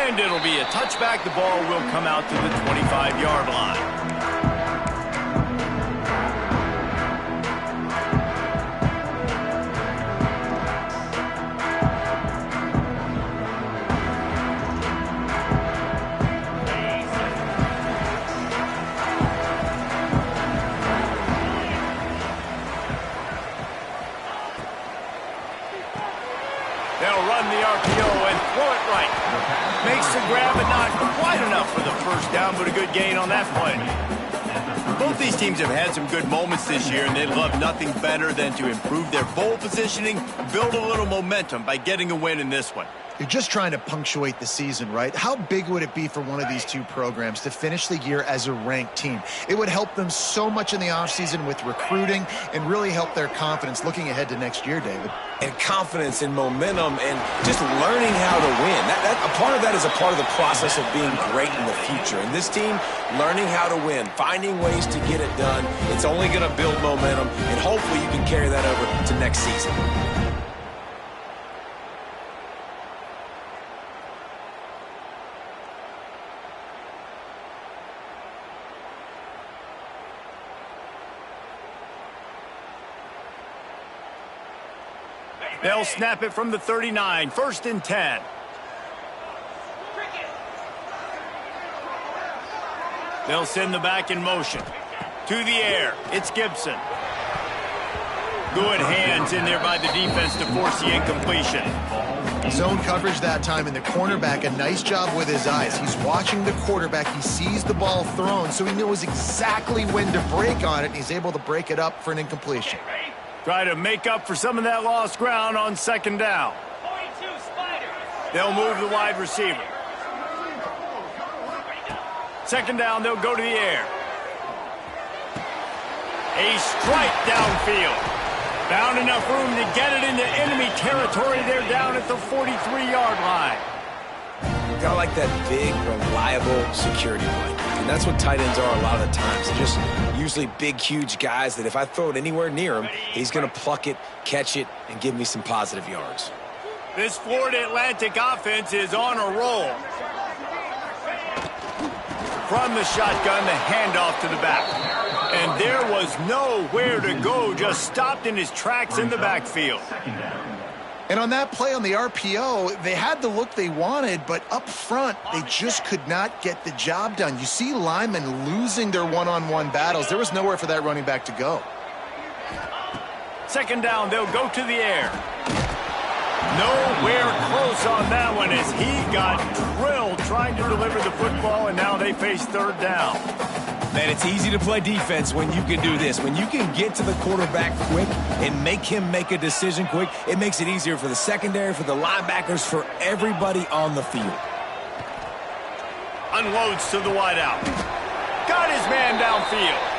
And it'll be a touchback. The ball will come out to the 25-yard line. They'll run the RPO and throw it right. Makes the grab, but not quite enough for the first down, but a good gain on that play. Both these teams have had some good moments this year, and they'd love nothing better than to improve their bowl positioning, build a little momentum by getting a win in this one. You're just trying to punctuate the season, right? How big would it be for one of these two programs to finish the year as a ranked team? It would help them so much in the offseason with recruiting and really help their confidence looking ahead to next year, David. And confidence and momentum and just learning how to win. A part of that is a part of the process of being great in the future. And this team, learning how to win, finding ways to get it done, it's only going to build momentum, and hopefully you can carry that over to next season. They'll snap it from the 39, 1st and 10. They'll send the back in motion. To the air, it's Gibson. Good hands in there by the defense to force the incompletion. Zone coverage that time, and the cornerback, a nice job with his eyes. He's watching the quarterback. He sees the ball thrown, so he knows exactly when to break on it, and he's able to break it up for an incompletion. Try to make up for some of that lost ground on 2nd down. They'll move the wide receiver. 2nd down, they'll go to the air. A strike downfield. Found enough room to get it into enemy territory. They're down at the 43-yard line. Got like that big, reliable security blanket. And that's what tight ends are a lot of the times. They're just usually big, huge guys that if I throw it anywhere near him, he's going to pluck it, catch it, and give me some positive yards. This Florida Atlantic offense is on a roll. From the shotgun, the handoff to the back. And there was nowhere to go, just stopped in his tracks in the backfield. And on that play on the RPO, they had the look they wanted, but up front, they just could not get the job done. You see linemen losing their one-on-one battles. There was nowhere for that running back to go. 2nd down, they'll go to the air. Nowhere close on that one as he got drilled trying to deliver the football, and now they face 3rd down. Man, it's easy to play defense when you can do this. When you can get to the quarterback quick and make him make a decision quick, it makes it easier for the secondary, for the linebackers, for everybody on the field. Unloads to the wideout. Got his man downfield.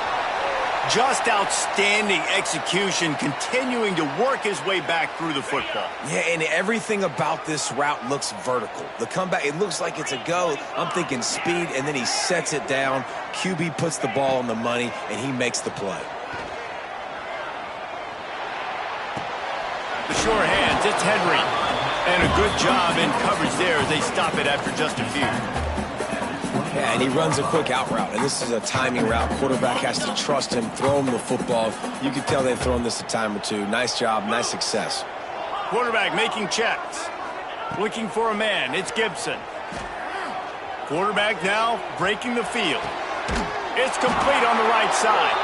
Just outstanding execution, continuing to work his way back through the football. Yeah, and everything about this route looks vertical. The comeback, it looks like it's a go. I'm thinking speed, and then he sets it down. QB puts the ball on the money, and he makes the play. The sure hands, it's Henry. And a good job in coverage there as they stop it after just a few. Yeah, and he runs a quick out route, and this is a timing route. Quarterback has to trust him, throw him the football. You can tell they've thrown this a time or two. Nice job, nice success. Quarterback making checks. Looking for a man, it's Gibson. Quarterback now breaking the field. It's complete on the right side.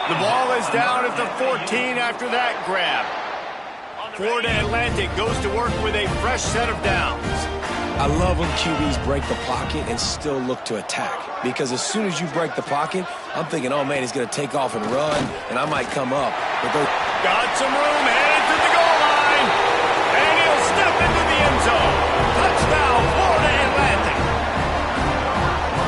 The ball is down at the 14 after that grab. Florida Atlantic goes to work with a fresh set of downs. I love when QBs break the pocket and still look to attack. Because as soon as you break the pocket, I'm thinking, oh, man, he's going to take off and run, and I might come up. But got some room, headed to the goal line. And he'll step into the end zone. Touchdown, Florida Atlantic.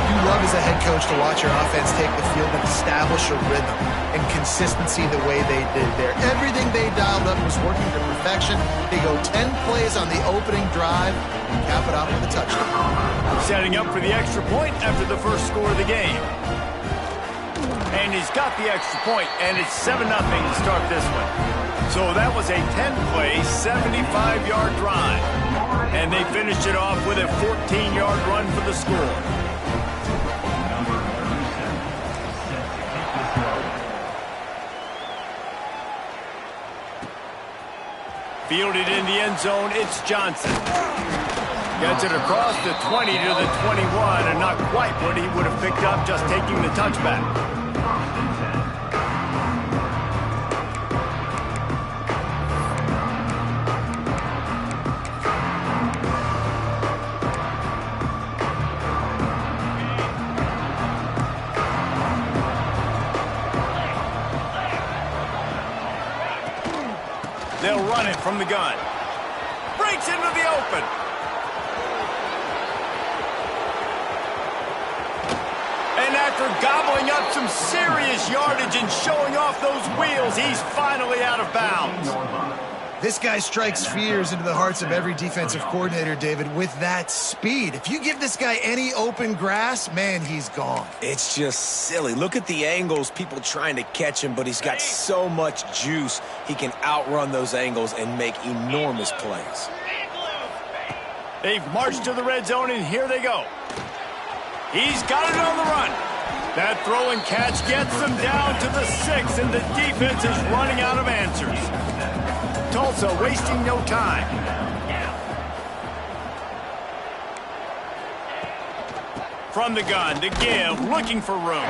You love as a head coach to watch your offense take the field and establish a rhythm and consistency the way they did there. Everything they dialed up was working to perfection. They go 10 plays on the opening drive and cap it off with a touchdown. Setting up for the extra point after the first score of the game. And he's got the extra point, and it's 7-0 to start this one. So that was a 10-play, 75-yard drive. And they finished it off with a 14-yard run for the score. Fielded in the end zone, it's Johnson. Gets it across the 20 to the 21, and not quite what he would have picked up just taking the touchback. They'll run it from the gun. Breaks into the open. And after gobbling up some serious yardage and showing off those wheels, he's finally out of bounds. This guy strikes fears into the hearts of every defensive coordinator, David, with that speed. If you give this guy any open grass, man, he's gone. It's just silly. Look at the angles, people trying to catch him, but he's got so much juice. He can outrun those angles and make enormous plays. They've marched to the red zone, and here they go. He's got it on the run. That throw and catch gets them down to the 6, and the defense is running out of answers. Tulsa wasting no time. From the gun to give, looking for room.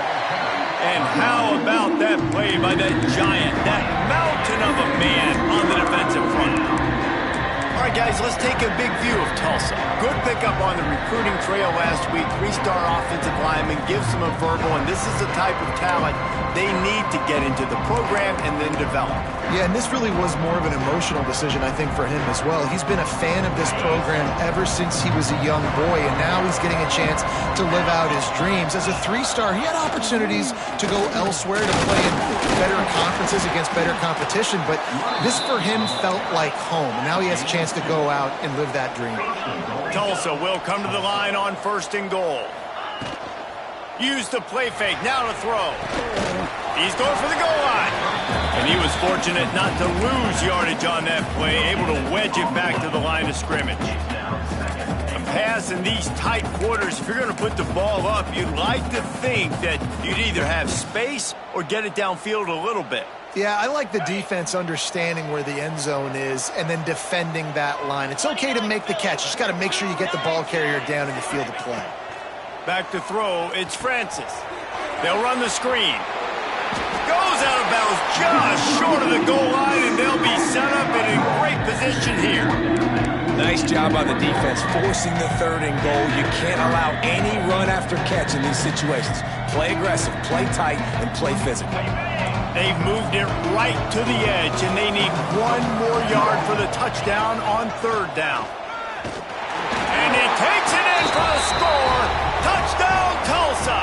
And how about that play by that giant, that mountain of a man on the defensive front? All right, guys, let's take a big view of Tulsa. Good pickup on the recruiting trail last week. 3-star offensive lineman gives them a verbal, and this is the type of talent they need to get into the program and then develop. Yeah, and this really was more of an emotional decision, I think, for him as well. He's been a fan of this program ever since he was a young boy, and now he's getting a chance to live out his dreams. As a 3-star, he had opportunities to go elsewhere, to play in better conferences against better competition, but this for him felt like home. And now he has a chance to go out and live that dream. Tulsa will come to the line on 1st and goal. Use the play fake, now to throw. He's going for the goal line. And he was fortunate not to lose yardage on that play, able to wedge it back to the line of scrimmage. A pass in these tight quarters, if you're going to put the ball up, you'd like to think that you'd either have space or get it downfield a little bit. Yeah, I like the defense understanding where the end zone is and then defending that line. It's okay to make the catch. You just got to make sure you get the ball carrier down in the field of play. Back to throw, it's Francis. They'll run the screen. Goes out of bounds just short of the goal line, and they'll be set up and in great position here. Nice job on the defense, forcing the 3rd and goal. You can't allow any run after catch in these situations. Play aggressive, play tight, and play physical. They've moved it right to the edge, and they need 1 more yard for the touchdown on 3rd down. And he takes it in for the score. Touchdown, Tulsa.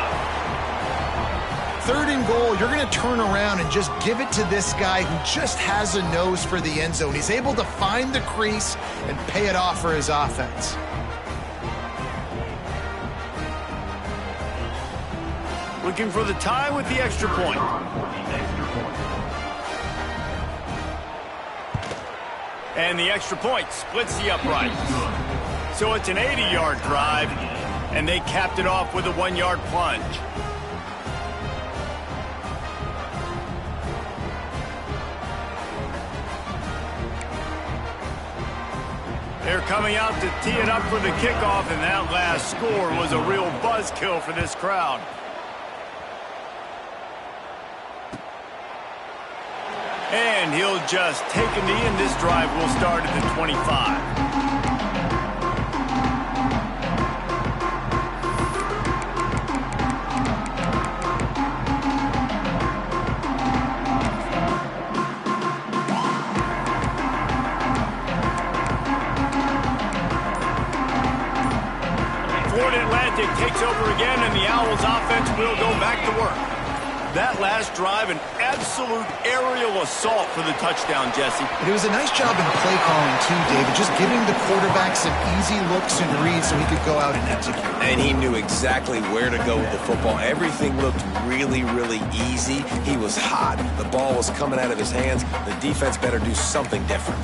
3rd and goal, you're going to turn around and just give it to this guy who just has a nose for the end zone. He's able to find the crease and pay it off for his offense. Looking for the tie with the extra point. And the extra point splits the uprights. So it's an 80-yard drive, and they capped it off with a 1-yard plunge. They're coming out to tee it up for the kickoff, and that last score was a real buzzkill for this crowd. And he'll just take a knee, and this drive will start at the 25. Takes over again, and the Owls offense will go back to work. That last drive, an absolute aerial assault for the touchdown, Jesse. It was a nice job in play calling too, David, just giving the quarterback some easy looks and reads so he could go out and execute. And he knew exactly where to go with the football. Everything looked really, really easy. He was hot. The ball was coming out of his hands. The defense better do something different.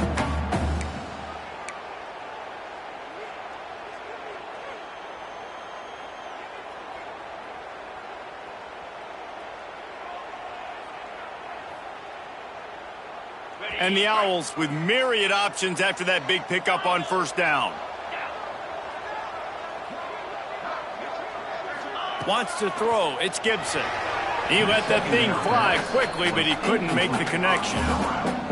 And the Owls with myriad options after that big pickup on first down. Wants to throw. It's Gibson. He let that thing fly quickly, but he couldn't make the connection.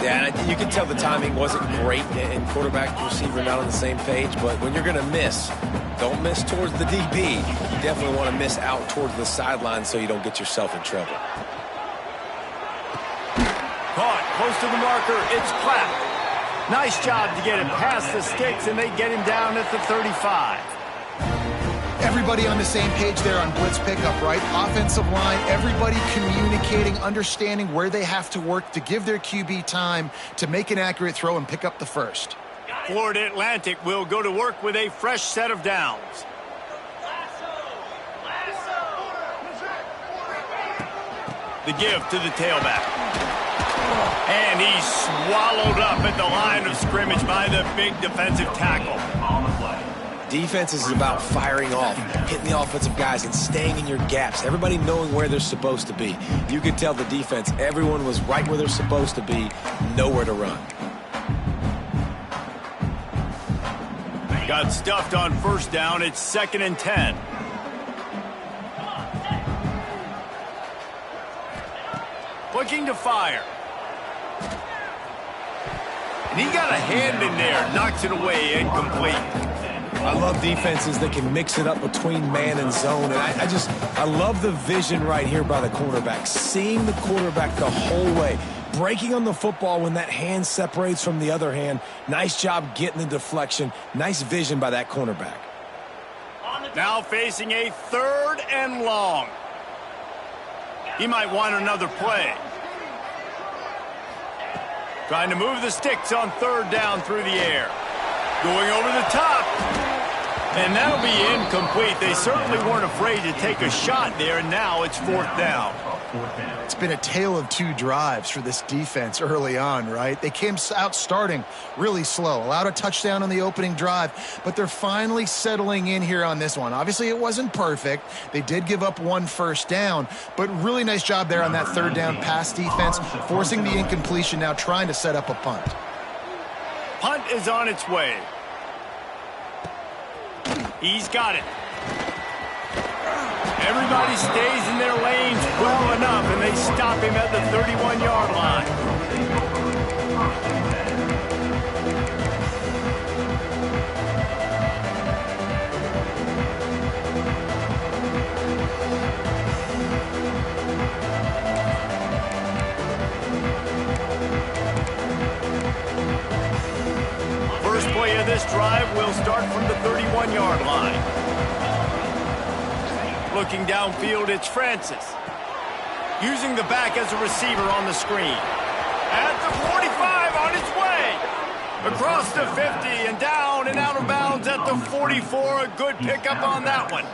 Yeah, you can tell the timing wasn't great, and quarterback and receiver not on the same page, but when you're going to miss, don't miss towards the DB. You definitely want to miss out towards the sideline so you don't get yourself in trouble. Caught close to the marker. It's Clapp. Nice job to get him past the sticks, and they get him down at the 35. Everybody on the same page there on blitz pickup, right? Offensive line, everybody communicating, understanding where they have to work to give their QB time to make an accurate throw and pick up the first. Florida Atlantic will go to work with a fresh set of downs. The give to the tailback. And he's swallowed up at the line of scrimmage by the big defensive tackle. Defense is about firing off, hitting the offensive guys, and staying in your gaps. Everybody knowing where they're supposed to be. You could tell the defense, everyone was right where they're supposed to be, nowhere to run. Got stuffed on first down. It's 2nd and 10. Looking to fire. And he got a hand in there, knocks it away, incomplete. I love defenses that can mix it up between man and zone. And I love the vision right here by the quarterback. Seeing the quarterback the whole way. Breaking on the football when that hand separates from the other hand. Nice job getting the deflection. Nice vision by that cornerback. Now facing a 3rd and long. He might want another play. Trying to move the sticks on 3rd down through the air. Going over the top. And that'll be incomplete. They certainly weren't afraid to take a shot there, and now it's 4th down. It's been a tale of 2 drives for this defense early on, right? They came out starting really slow, allowed a touchdown on the opening drive, but they're finally settling in here on this one. Obviously, it wasn't perfect. They did give up 1 first down, but really nice job there on that 3rd down pass defense, forcing the incompletion, now trying to set up a punt. Punt is on its way. He's got it. Everybody stays in their lanes well enough, and they stop him at the 31-yard line. First play of this drive will start from the 31-yard line. Looking downfield, it's Francis. Using the back as a receiver on the screen. At the 45, on its way. Across the 50 and down and out of bounds at the 44. A good pickup on that one.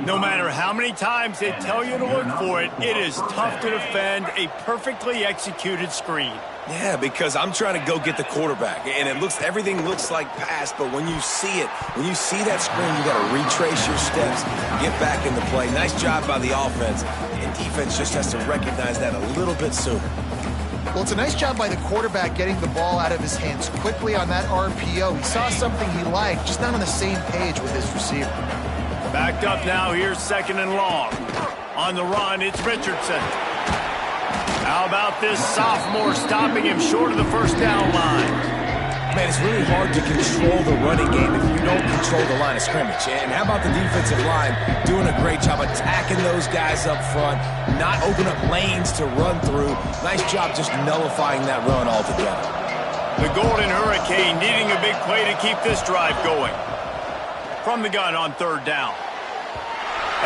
No matter how many times they tell you to look for it, it is tough to defend a perfectly executed screen. Yeah, because I'm trying to go get the quarterback, and everything looks like pass, but when you see it, when you see that screen, you got to retrace your steps, get back in the play. Nice job by the offense, and defense just has to recognize that a little bit sooner. Well, it's a nice job by the quarterback getting the ball out of his hands quickly on that RPO. He saw something he liked, just not on the same page with his receiver. Backed up now, here's 2nd and long. On the run, it's Richardson. How about this sophomore stopping him short of the first down line? Man, it's really hard to control the running game if you don't control the line of scrimmage. And how about the defensive line doing a great job attacking those guys up front, not open up lanes to run through. Nice job just nullifying that run altogether. The Golden Hurricane needing a big play to keep this drive going. From the gun on 3rd down.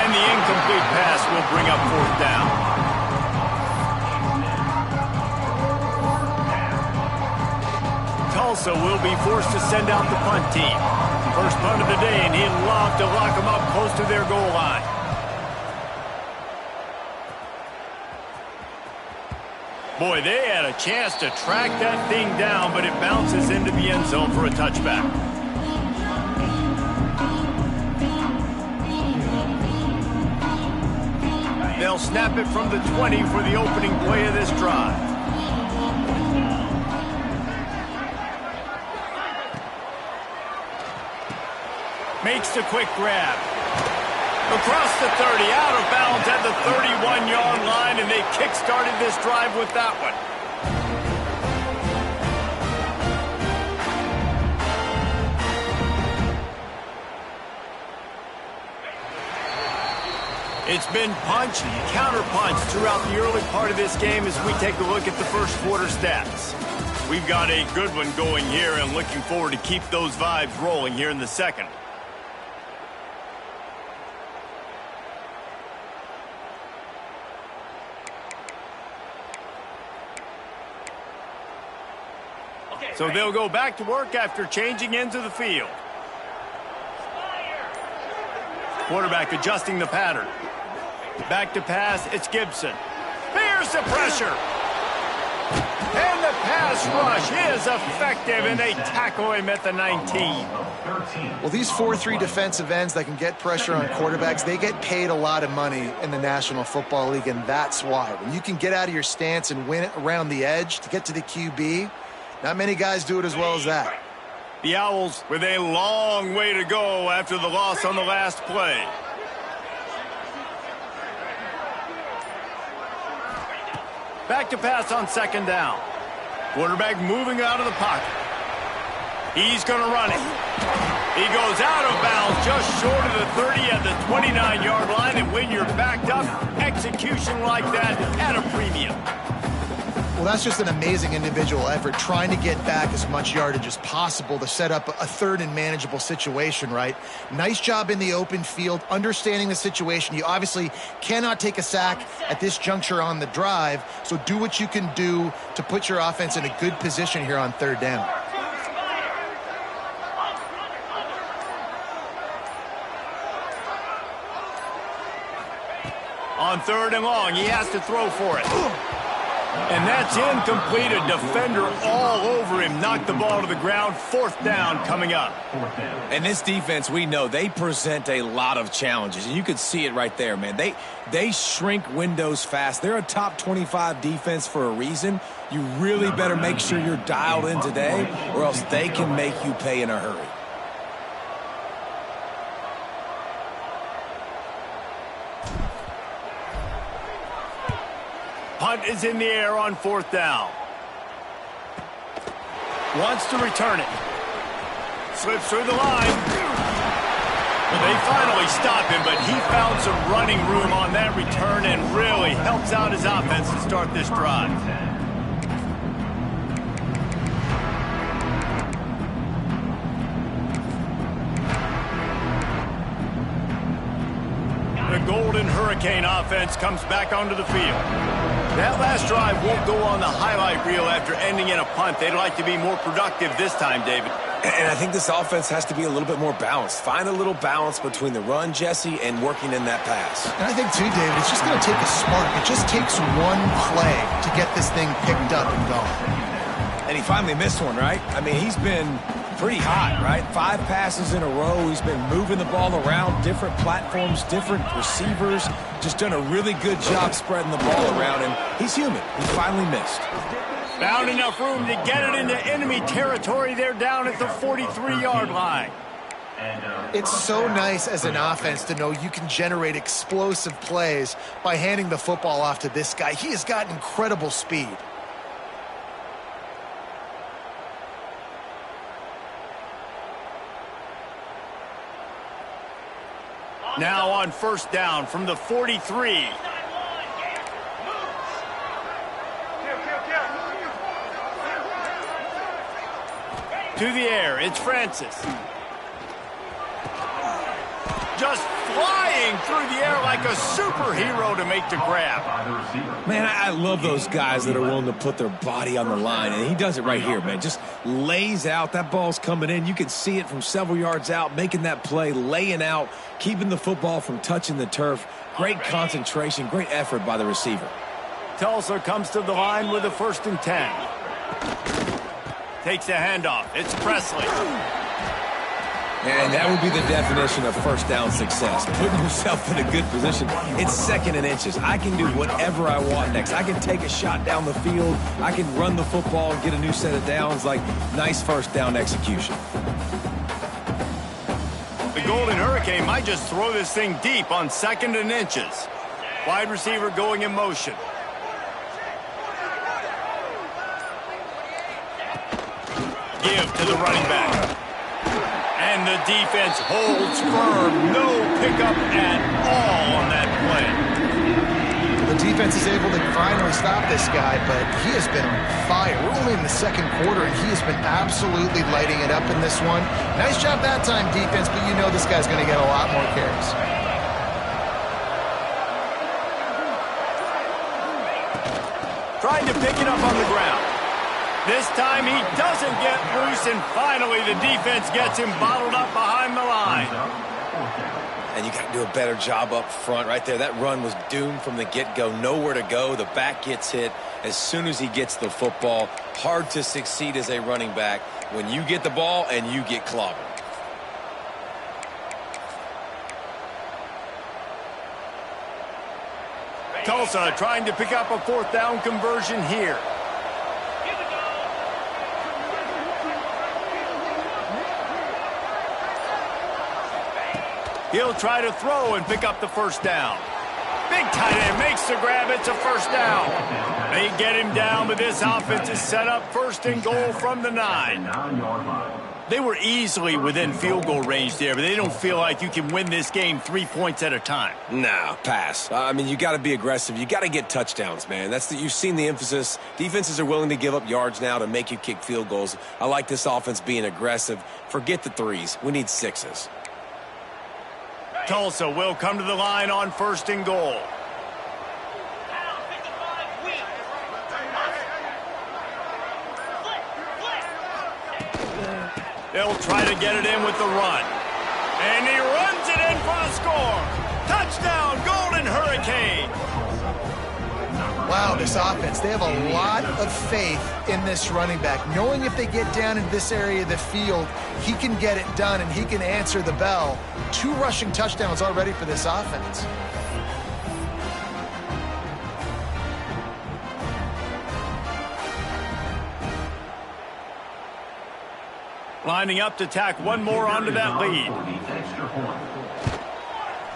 And the incomplete pass will bring up 4th down. well, so we'll be forced to send out the punt team. First punt of the day, and he'd love to lock them up close to their goal line. Boy, they had a chance to track that thing down, but it bounces into the end zone for a touchback. They'll snap it from the 20 for the opening play of this drive. Makes the quick grab. Across the 30, out of bounds at the 31-yard line, and they kick-started this drive with that one. It's been punch and counter-punch throughout the early part of this game as we take a look at the first quarter stats. We've got a good one going here and looking forward to keep those vibes rolling here in the second. So they'll go back to work after changing into the field. Quarterback adjusting the pattern. Back to pass, it's Gibson. Here's the pressure. And the pass rush is effective, and they tackle him at the 19. Well, these 4-3 defensive ends that can get pressure on quarterbacks, they get paid a lot of money in the National Football League, and that's why. When you can get out of your stance and win it around the edge to get to the QB, not many guys do it as well as that. The Owls with a long way to go after the loss on the last play. Back to pass on second down. Quarterback moving out of the pocket. He's going to run it. He goes out of bounds just short of the 30 at the 29-yard line, and when you're backed up, execution like that at a premium. Well, that's just an amazing individual effort, trying to get back as much yardage as possible to set up a third and manageable situation, right? Nice job in the open field, understanding the situation. You obviously cannot take a sack at this juncture on the drive, so do what you can do to put your offense in a good position here on third down. On third and long, he has to throw for it. And that's incomplete. A defender all over him. Knocked the ball to the ground. Fourth down coming up. And this defense, we know, they present a lot of challenges. And you could see it right there, man. They shrink windows fast. They're a top 25 defense for a reason. You really better make sure you're dialed in today, or else they can make you pay in a hurry. Punt is in the air on fourth down. Wants to return it. Slips through the line. Well, they finally stop him, but he found some running room on that return and really helps out his offense to start this drive. The Golden Hurricane offense comes back onto the field. That last drive won't go on the highlight reel after ending in a punt. They'd like to be more productive this time, David. And I think this offense has to be a little bit more balanced. Find a little balance between the run, Jesse, and working in that pass. And I think, too, David, it's just going to take a spark. It just takes one play to get this thing picked up and going. And he finally missed one, right? I mean, he's been pretty hot, right? 5 passes in a row. He's been moving the ball around, different platforms, different receivers. Just done a really good job spreading the ball around, and he's human. He finally missed. Found enough room to get it into enemy territory. They're down at the 43-yard line. It's so nice as an offense to know you can generate explosive plays by handing the football off to this guy. He has got incredible speed. Now on first down from the 43. To the air, it's Francis. Just flying through the air like a superhero to make the grab. Man, I love those guys that are willing to put their body on the line, and he does it right here, man. Just lays out. That ball's coming in. You can see it from several yards out, making that play, laying out, keeping the football from touching the turf. Great concentration, great effort by the receiver. Tulsa comes to the line with a 1st and 10. Takes a handoff. It's Presley. And that would be the definition of first down success. Putting yourself in a good position. It's 2nd and inches. I can do whatever I want next. I can take a shot down the field. I can run the football and get a new set of downs. Like, nice first down execution. The Golden Hurricane might just throw this thing deep on 2nd and inches. Wide receiver going in motion. Give to the running back. And the defense holds firm. No pickup at all on that play. The defense is able to finally stop this guy, but he has been on fire. We're only in the 2nd quarter, and he has been absolutely lighting it up in this one. Nice job that time, defense, but you know this guy's going to get a lot more carries. Trying to pick it up on the ground. This time he doesn't get loose, and finally the defense gets him bottled up behind the line. And you got to do a better job up front right there. That run was doomed from the get-go. Nowhere to go. The back gets hit as soon as he gets the football. Hard to succeed as a running back when you get the ball and you get clobbered. Tulsa trying to pick up a 4th down conversion here. He'll try to throw and pick up the 1st down. Big tight end makes the grab. It's a 1st down. They get him down, but this offense is set up 1st and goal from the 9. They were easily within field goal range there, but they don't feel like you can win this game 3 points at a time. Nah, pass. I mean, you got to be aggressive. You got to get touchdowns, man. You've seen the emphasis. Defenses are willing to give up yards now to make you kick field goals. I like this offense being aggressive. Forget the 3s. We need 6s. Tulsa will come to the line on 1st and goal. They'll try to get it in with the run. And he runs it in for the score. Touchdown, Golden Hurricane. Wow, this offense, they have a lot of faith in this running back. Knowing if they get down in this area of the field, he can get it done and he can answer the bell. 2 rushing touchdowns already for this offense. Lining up to tack one more onto that lead.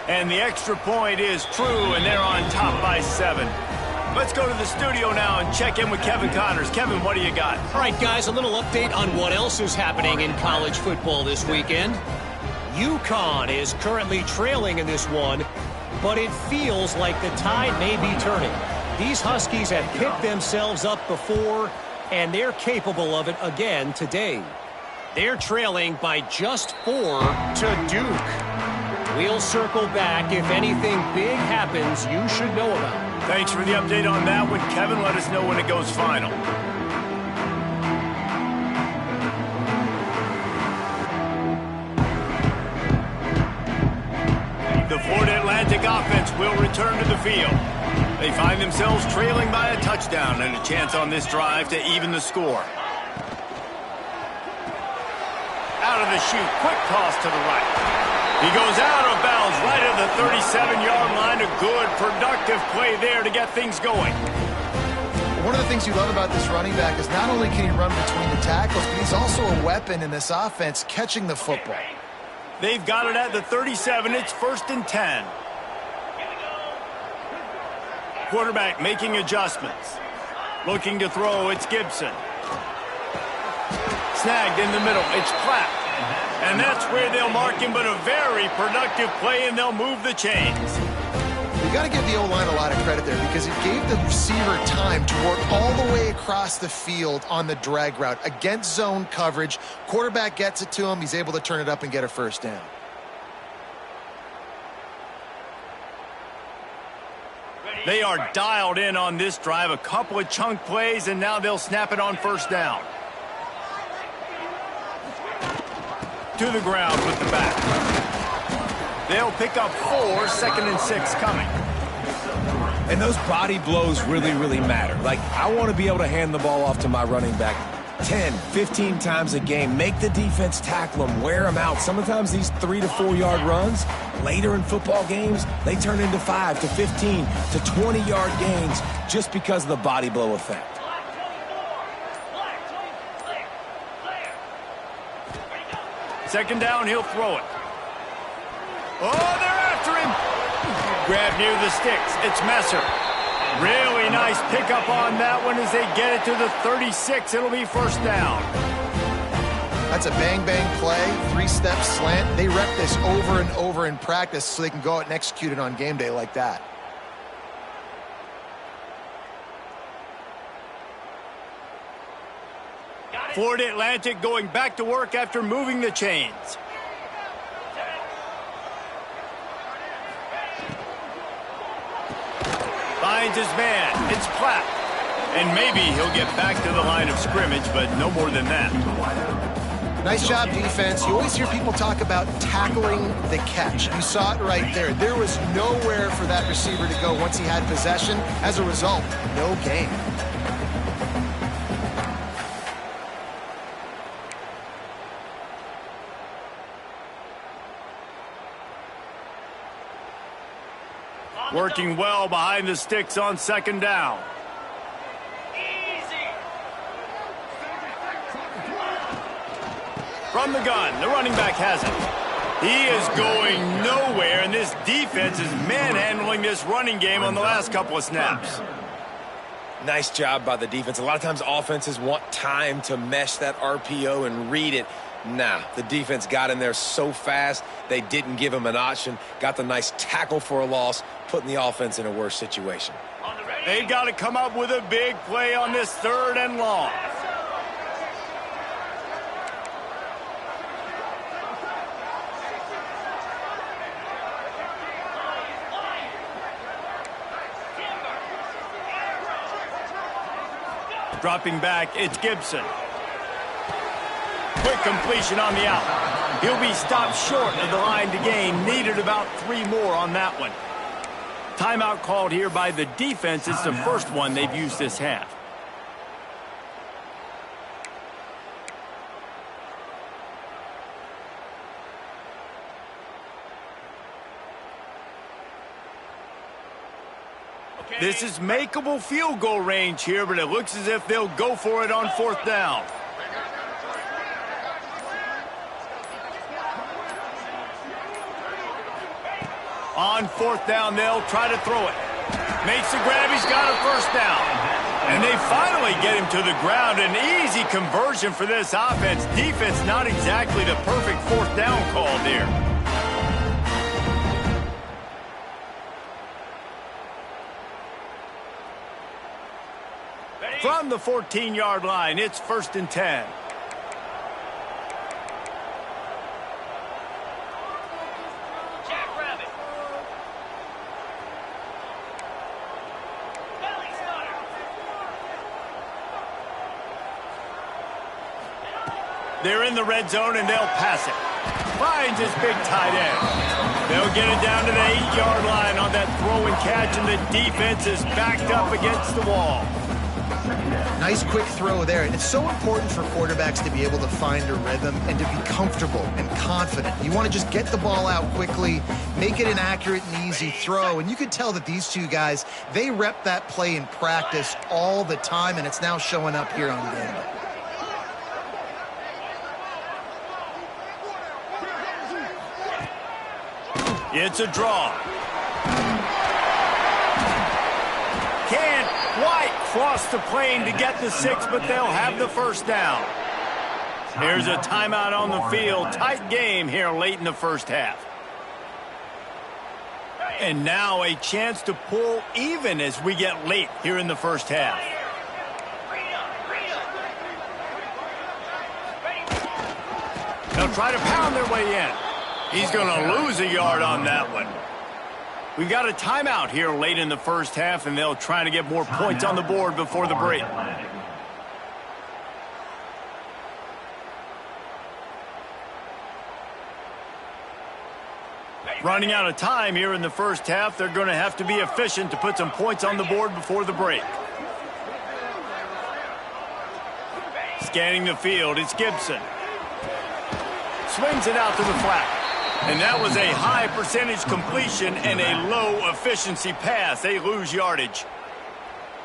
And the extra point is true, and they're on top by 7. Let's go to the studio now and check in with Kevin Connors. Kevin, what do you got? All right, guys, a little update on what else is happening in college football this weekend. UConn is currently trailing in this one, but it feels like the tide may be turning. These Huskies have picked themselves up before, and they're capable of it again today. They're trailing by just 4 to Duke. We'll circle back if anything big happens you should know about. Thanks for the update on that one, Kevin. Let us know when it goes final. The Florida Atlantic offense will return to the field. They find themselves trailing by a touchdown and a chance on this drive to even the score. Out of the chute, quick toss to the right. He goes out of bounds right at the 37-yard line. A good, productive play there to get things going. One of the things you love about this running back is not only can he run between the tackles, but he's also a weapon in this offense catching the football. They've got it at the 37. It's 1st and 10. Quarterback making adjustments. Looking to throw, it's Gibson. Snagged in the middle, it's Platt. And that's where they'll mark him, but a very productive play, and they'll move the chains. You got to give the O-line a lot of credit there because it gave the receiver time to work all the way across the field on the drag route against zone coverage. Quarterback gets it to him. He's able to turn it up and get a 1st down. They are dialed in on this drive. A couple of chunk plays, and now they'll snap it on first down. To the ground with the back. They'll pick up 4, 2nd and 6 coming. And those body blows really, really matter. Like, I want to be able to hand the ball off to my running back 10, 15 times a game. Make the defense tackle them, wear them out. Sometimes these 3 to 4 yard runs, later in football games, they turn into 5 to 15 to 20 yard gains just because of the body blow effect. Second down, he'll throw it. Oh, they're after him. Grab near the sticks. It's Messer. Really nice pickup on that one as they get it to the 36. It'll be first down. That's a bang-bang play, 3-step slant. They rep this over and over in practice so they can go out and execute it on game day like that. Florida Atlantic going back to work after moving the chains. Finds his man. It's Platt. And maybe he'll get back to the line of scrimmage, but no more than that. Nice job, defense. You always hear people talk about tackling the catch. You saw it right there. There was nowhere for that receiver to go once he had possession. As a result, no gain. Working well behind the sticks on second down. From the gun, the running back has it. He is going nowhere, and this defense is manhandling this running game on the last couple of snaps. Nice job by the defense. A lot of times offenses want time to mesh that RPO and read it. Nah, the defense got in there so fast, they didn't give him an option. Got the nice tackle for a loss, putting the offense in a worse situation. They've got to come up with a big play on this 3rd and long. Dropping back, it's Gibson. Quick completion on the out. He'll be stopped short of the line to gain. Needed about 3 more on that one. Timeout called here by the defense. It's the first one they've used this half. This is makeable field goal range here, but it looks as if they'll go for it on 4th down. On 4th down, they'll try to throw it. Makes the grab, he's got a first down. And they finally get him to the ground. An easy conversion for this offense. Defense not exactly the perfect 4th down call there. From the 14-yard line, it's 1st and 10. They're in the red zone, and they'll pass it. Finds his big tight end. They'll get it down to the 8-yard line on that throw and catch, and the defense is backed up against the wall. Nice quick throw there. And it's so important for quarterbacks to be able to find a rhythm and to be comfortable and confident. You want to just get the ball out quickly, make it an accurate and easy throw. And you could tell that these two guys, they rep that play in practice all the time, and it's now showing up here on game day. It's a draw. Can't quite cross the plane to get the 6, but they'll have the first down. Here's a timeout on the field. Tight game here late in the first half. And now a chance to pull even as we get late here in the first half. They'll try to pound their way in. He's going to lose a yard on that one. We've got a timeout here late in the first half, and they'll try to get more points on the board before the break. Running out of time here in the first half. They're going to have to be efficient to put some points on the board before the break. Scanning the field, it's Gibson. Swings it out to the flat. And that was a high percentage completion and a low efficiency pass. They lose yardage.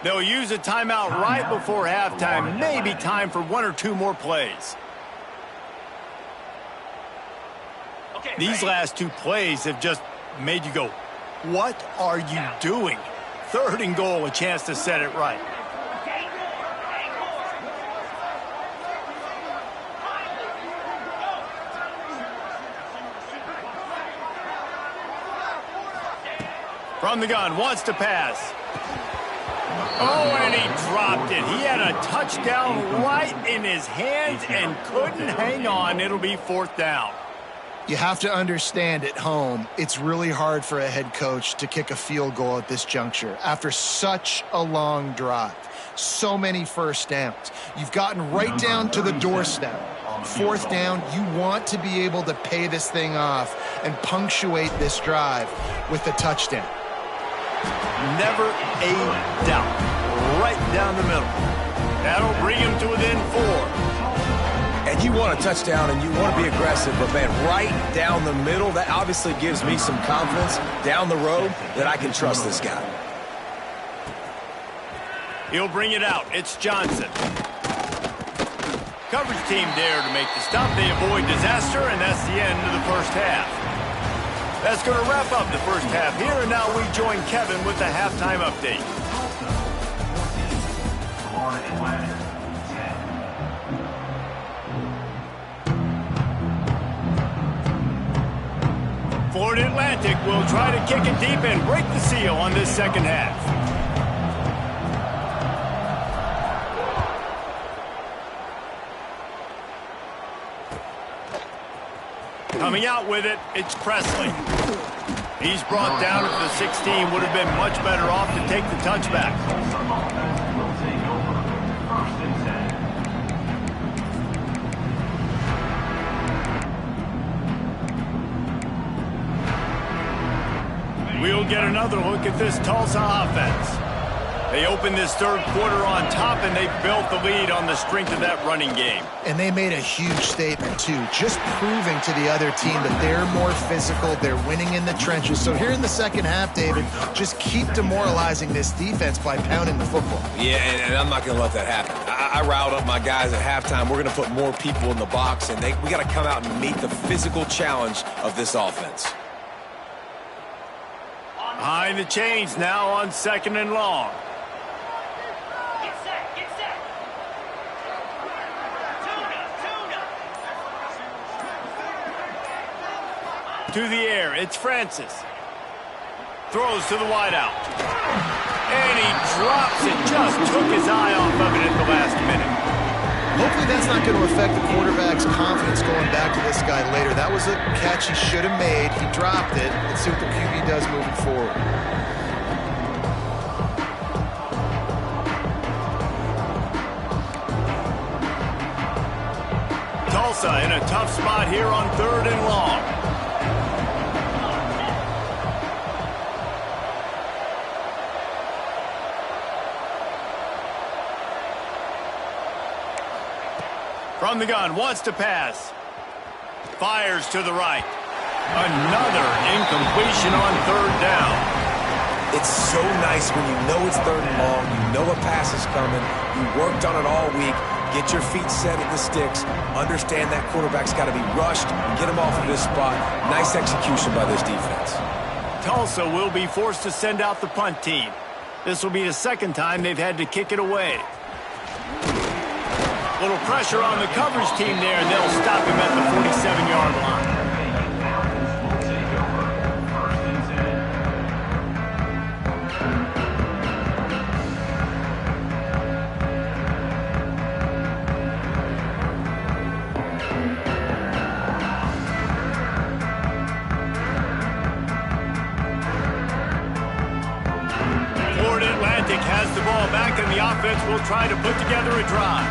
They'll use a timeout right before halftime. Maybe time for 1 or 2 more plays. These last 2 plays have just made you go, what are you doing? 3rd and goal, a chance to set it right. From the gun, wants to pass. Oh, and he dropped it. He had a touchdown right in his hands and couldn't hang on. It'll be 4th down. You have to understand at home, it's really hard for a head coach to kick a field goal at this juncture after such a long drive. So many first downs. You've gotten right down to the doorstep. 4th down, you want to be able to pay this thing off and punctuate this drive with a touchdown. Never a doubt. Right down the middle. That'll bring him to within 4. And you want a touchdown and you want to be aggressive, but man, right down the middle, that obviously gives me some confidence down the road that I can trust this guy. He'll bring it out. It's Johnson. Coverage team there to make the stop. They avoid disaster, and that's the end of the first half. That's going to wrap up the first half here, and now we join Kevin with the halftime update. Florida Atlantic will try to kick it deep and break the seal on this second half. Coming out with it, it's Presley. He's brought down at the 16. Would have been much better off to take the touchback. We'll get another look at this Tulsa offense. They opened this 3rd quarter on top, and they built the lead on the strength of that running game. And they made a huge statement, too, just proving to the other team that they're more physical, they're winning in the trenches. So here in the second half, David, just keep demoralizing this defense by pounding the football. Yeah, and I'm not going to let that happen. I riled up my guys at halftime. We're going to put more people in the box, and we got to come out and meet the physical challenge of this offense. Behind the chains now on 2nd and long. To the air, it's Francis. Throws to the wideout. And he drops it. Just took his eye off of it at the last minute. Hopefully that's not going to affect the quarterback's confidence going back to this guy later. That was a catch he should have made. He dropped it. Let's see what the QB does moving forward. Tulsa in a tough spot here on 3rd and long. From the gun, wants to pass. Fires to the right. Another incompletion on 3rd down. It's so nice when you know it's 3rd and long, you know a pass is coming, you worked on it all week, get your feet set at the sticks, understand that quarterback's got to be rushed, and get him off of this spot. Nice execution by this defense. Tulsa will be forced to send out the punt team. This will be the 2nd time they've had to kick it away. Little pressure on the coverage team there, and they'll stop him at the 47-yard line. will try to put together a drive.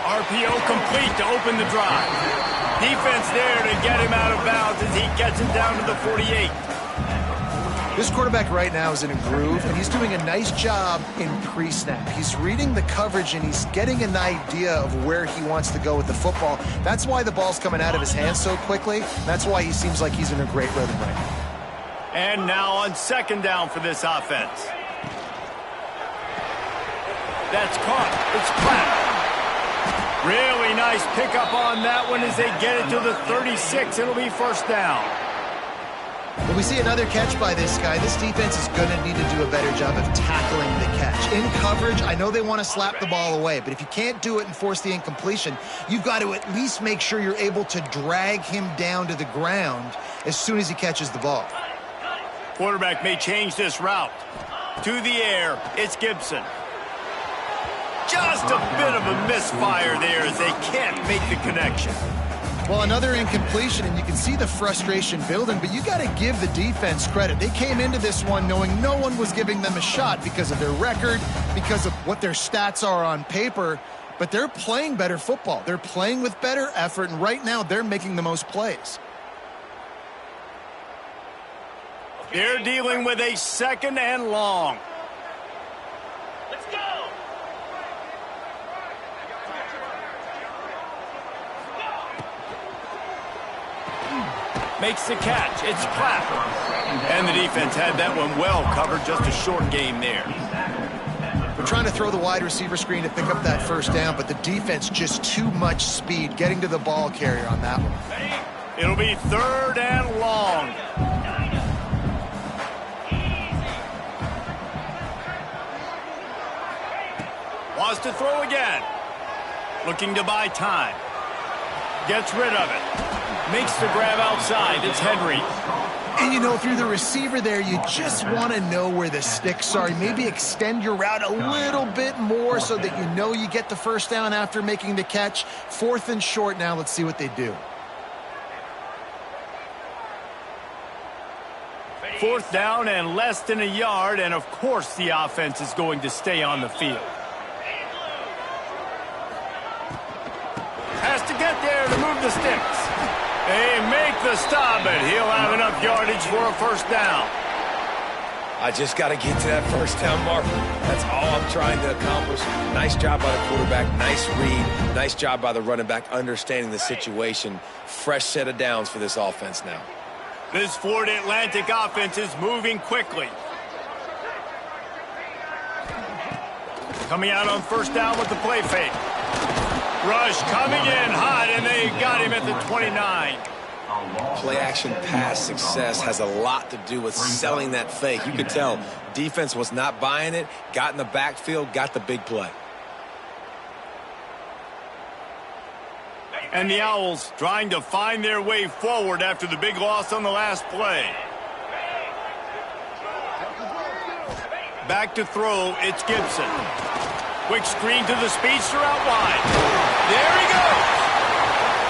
RPO complete to open the drive. Defense there to get him out of bounds as he gets him down to the 48. This quarterback right now is in a groove, and he's doing a nice job in pre-snap. He's reading the coverage, and he's getting an idea of where he wants to go with the football. That's why the ball's coming out of his hands so quickly. That's why he seems like he's in a great rhythm right now. And now on second down for this offense. That's caught. It's Platt. Really nice pickup on that one as they get it to the 36. It'll be first down. When we see another catch by this guy, this defense is going to need to do a better job of tackling the catch. In coverage, I know they want to slap the ball away, but if you can't do it and force the incompletion, you've got to at least make sure you're able to drag him down to the ground as soon as he catches the ball. Quarterback may change this route. To the air, it's Gibson. Just a bit of a misfire there as they can't make the connection. Well, another incompletion, and you can see the frustration building, but you got to give the defense credit. They came into this one knowing no one was giving them a shot because of their record, because of what their stats are on paper, but they're playing better football. They're playing with better effort, and right now they're making the most plays. They're dealing with a second and long. Let's go! Makes the catch. It's Platt. And the defense had that one well covered. Just a short game there. We're trying to throw the wide receiver screen to pick up that first down, but the defense just too much speed getting to the ball carrier on that one. It'll be third and long. Wants to throw again. Looking to buy time. Gets rid of it. Makes the grab outside. It's Henry. And, you know, through the receiver there, you just want to know where the sticks are. Maybe extend your route a little bit more so that you know you get the first down after making the catch. Fourth and short now. Let's see what they do. Fourth down and less than a yard, and, of course, the offense is going to stay on the field. Has to get there to move the sticks. They make the stop, but he'll have enough yardage for a first down. I just got to get to that first down marker. That's all I'm trying to accomplish. Nice job by the quarterback. Nice read. Nice job by the running back understanding the situation. Fresh set of downs for this offense now. This Florida Atlantic offense is moving quickly. Coming out on first down with the play fake. Rush coming in hot, and they got him at the 29. Play-action pass success has a lot to do with selling that fake. You could tell defense was not buying it, got in the backfield, got the big play. And the Owls trying to find their way forward after the big loss on the last play. Back to throw, it's Gibson. Quick screen to the speedster out wide. There he goes.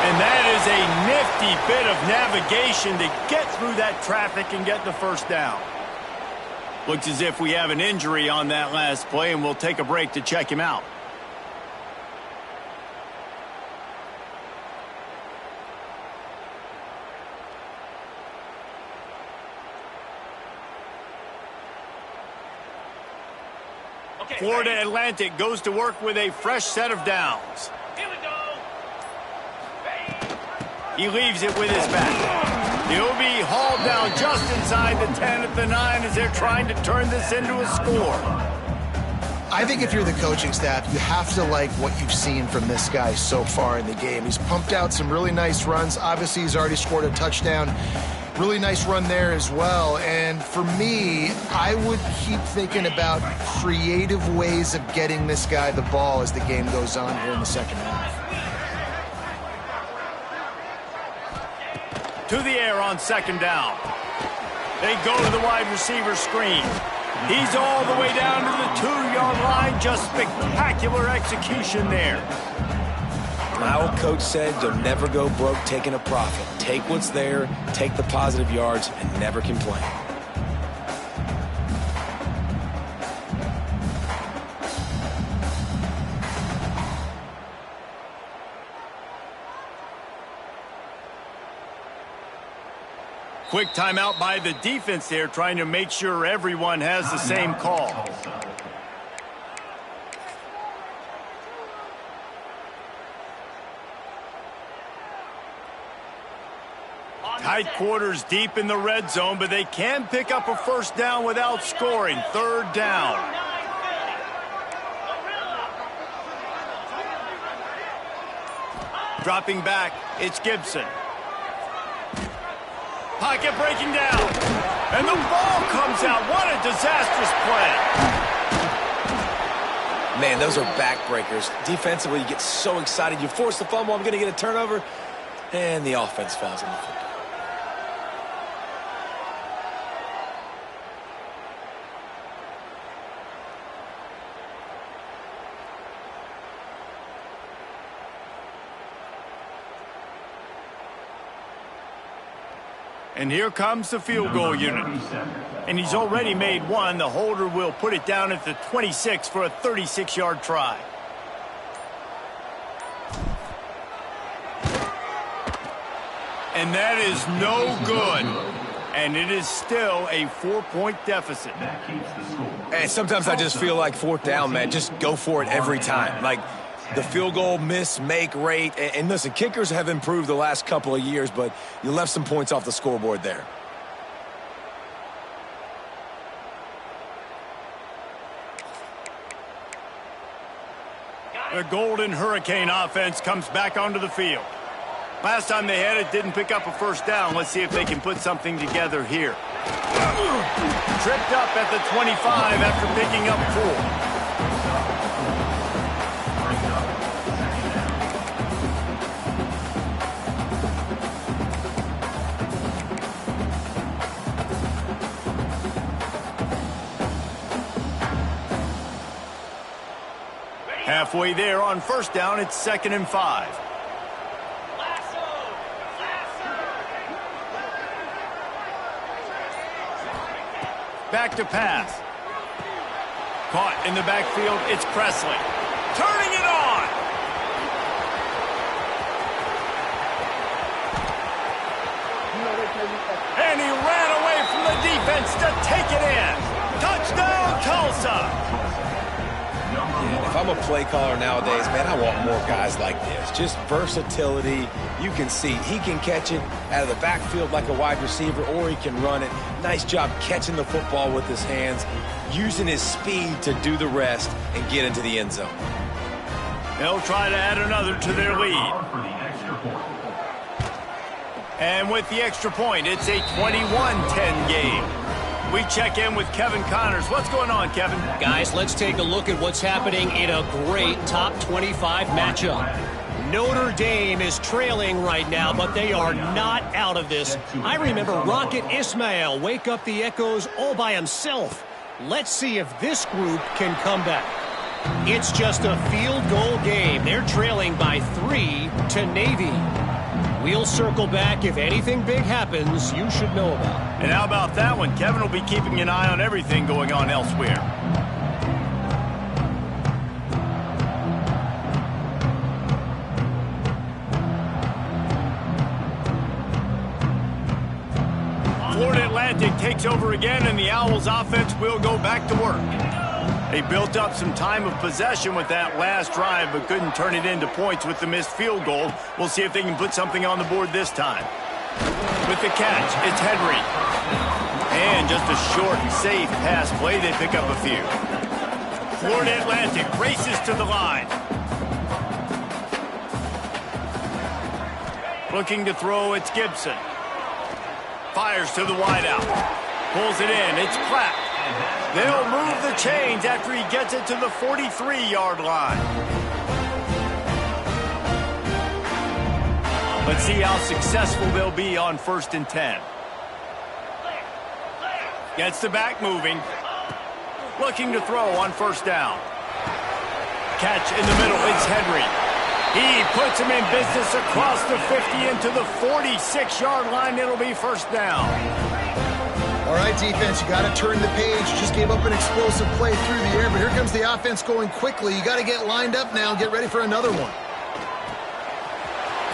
And that is a nifty bit of navigation to get through that traffic and get the first down. Looks as if we have an injury on that last play, and we'll take a break to check him out. Florida Atlantic goes to work with a fresh set of downs. Here we go. He leaves it with his back. He'll be hauled down just inside the 10 at the 9 as they're trying to turn this into a score. I think if you're the coaching staff, you have to like what you've seen from this guy so far in the game. He's pumped out some really nice runs. Obviously, he's already scored a touchdown. Really nice run there as well. And for me, I would keep thinking about creative ways of getting this guy the ball as the game goes on here in the second half. To the air on second down. They go to the wide receiver screen. He's all the way down to the 2-yard line. Just spectacular execution there. My old coach said you'll never go broke taking a profit. Take what's there, take the positive yards, and never complain. Quick timeout by the defense there, trying to make sure everyone has the same call. Tight quarters deep in the red zone, but they can pick up a first down without scoring. Third down. Dropping back, it's Gibson. Pocket breaking down. And the ball comes out. What a disastrous play. Man, those are backbreakers. Defensively, you get so excited. You force the fumble, I'm going to get a turnover, and the offense falls on the football. And here comes the field goal unit. And he's already made one. The holder will put it down at the 26 for a 36-yard try. And that is no good. And it is still a 4-point deficit. And sometimes I just feel like fourth down, man. Just go for it every time. Like, the field goal miss-make rate. And listen, kickers have improved the last couple of years, but you left some points off the scoreboard there. The Golden Hurricane offense comes back onto the field. Last time they had it, didn't pick up a first down. Let's see if they can put something together here. Tripped up at the 25 after picking up 4. Halfway there on first down, it's 2nd and 5. Back to pass. Caught in the backfield, it's Presley. Turning it on! And he ran away from the defense to take it in. Touchdown, Tulsa! If I'm a play caller nowadays, man, I want more guys like this. Just versatility. You can see he can catch it out of the backfield like a wide receiver, or he can run it. Nice job catching the football with his hands, using his speed to do the rest and get into the end zone. They'll try to add another to their lead. And with the extra point, it's a 21-10 game. We check in with Kevin Connors. What's going on, Kevin? Guys, let's take a look at what's happening in a great top 25 matchup. Notre Dame is trailing right now, but they are not out of this. I remember Rocket Ismail wake up the Echoes all by himself. Let's see if this group can come back. It's just a field goal game. They're trailing by 3 to Navy. We'll circle back if anything big happens you should know about. And how about that one? Kevin will be keeping an eye on everything going on elsewhere. Florida Atlantic takes over again, and the Owls offense will go back to work. They built up some time of possession with that last drive, but couldn't turn it into points with the missed field goal. We'll see if they can put something on the board this time. With the catch, it's Henry. And just a short, safe pass play, they pick up a few. Florida Atlantic races to the line. Looking to throw, it's Gibson. Fires to the wideout. Pulls it in, it's Platt. They'll move the chains after he gets it to the 43-yard line. Let's see how successful they'll be on 1st and 10. Gets the back moving. Looking to throw on 1st down. Catch in the middle, it's Henry. He puts him in business across the 50 into the 46-yard line. It'll be 1st down. All right, defense, you got to turn the page. Just gave up an explosive play through the air, but here comes the offense going quickly. You got to get lined up now and get ready for another one.